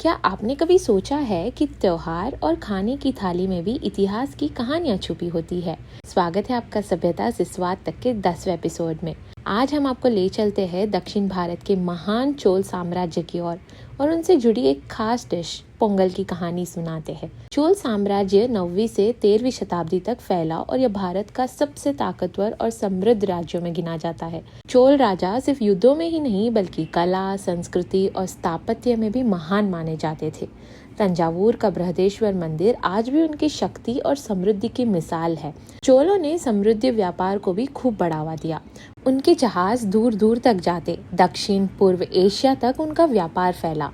क्या आपने कभी सोचा है कि त्योहार और खाने की थाली में भी इतिहास की कहानियां छुपी होती है। स्वागत है आपका सभ्यता से स्वाद तक के 10वें एपिसोड में। आज हम आपको ले चलते हैं दक्षिण भारत के महान चोल साम्राज्य की ओर और उनसे जुड़ी एक खास डिश पोंगल की कहानी सुनाते हैं। चोल साम्राज्य 9वीं से 13वीं शताब्दी तक फैला और यह भारत का सबसे ताकतवर और समृद्ध राज्यों में गिना जाता है। चोल राजा सिर्फ युद्धों में ही नहीं बल्कि कला, संस्कृति और स्थापत्य में भी महान माने जाते थे। तंजावुर का बृहदेश्वर मंदिर आज भी उनकी शक्ति और समृद्धि की मिसाल है। चोलों ने समृद्धि व्यापार को भी खूब बढ़ावा दिया। उनके जहाज दूर दूर तक जाते, दक्षिण पूर्व एशिया तक उनका व्यापार फैला।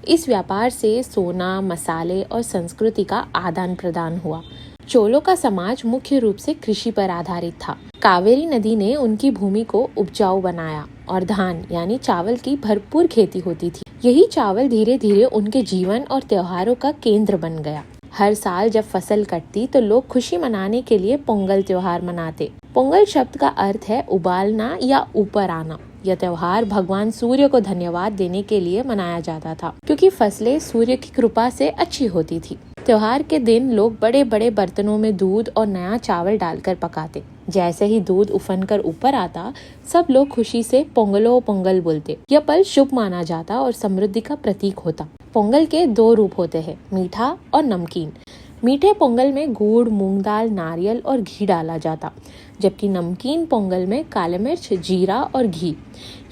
इस व्यापार से सोना, मसाले और संस्कृति का आदान प्रदान हुआ। चोलों का समाज मुख्य रूप से कृषि पर आधारित था। कावेरी नदी ने उनकी भूमि को उपजाऊ बनाया और धान यानी चावल की भरपूर खेती होती थी। यही चावल धीरे धीरे उनके जीवन और त्योहारों का केंद्र बन गया। हर साल जब फसल कटती तो लोग खुशी मनाने के लिए पोंगल त्योहार मनाते। पोंगल शब्द का अर्थ है उबालना या ऊपर आना। यह त्योहार भगवान सूर्य को धन्यवाद देने के लिए मनाया जाता था, क्योंकि फसलें सूर्य की कृपा से अच्छी होती थी। त्योहार के दिन लोग बड़े बड़े बर्तनों में दूध और नया चावल डालकर पकाते। जैसे ही दूध उफनकर ऊपर आता, सब लोग खुशी से पोंगलो पोंगल बोलते। यह पल शुभ माना जाता और समृद्धि का प्रतीक होता। पोंगल के 2 रूप होते हैं, मीठा और नमकीन। मीठे पोंगल में गुड़, मूंग दाल, नारियल और घी डाला जाता, जबकि नमकीन पोंगल में काली मिर्च, जीरा और घी।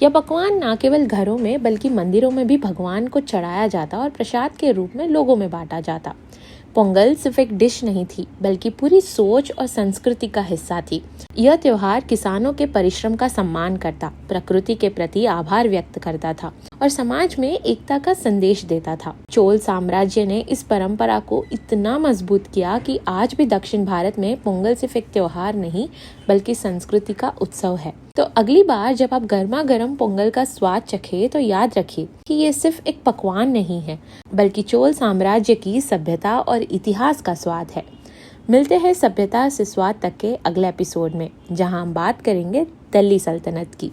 यह पकवान न केवल घरों में बल्कि मंदिरों में भी भगवान को चढ़ाया जाता और प्रसाद के रूप में लोगों में बांटा जाता। पोंगल सिर्फ एक डिश नहीं थी बल्कि पूरी सोच और संस्कृति का हिस्सा थी। यह त्योहार किसानों के परिश्रम का सम्मान करता, प्रकृति के प्रति आभार व्यक्त करता था और समाज में एकता का संदेश देता था। चोल साम्राज्य ने इस परंपरा को इतना मजबूत किया कि आज भी दक्षिण भारत में पोंगल सिर्फ एक त्योहार नहीं बल्कि संस्कृति का उत्सव है। तो अगली बार जब आप गर्मा गर्म पोंगल का स्वाद चखें तो याद रखिए कि ये सिर्फ एक पकवान नहीं है बल्कि चोल साम्राज्य की सभ्यता और इतिहास का स्वाद है। मिलते हैं सभ्यता से स्वाद तक के अगले एपिसोड में, जहां हम बात करेंगे दिल्ली सल्तनत की।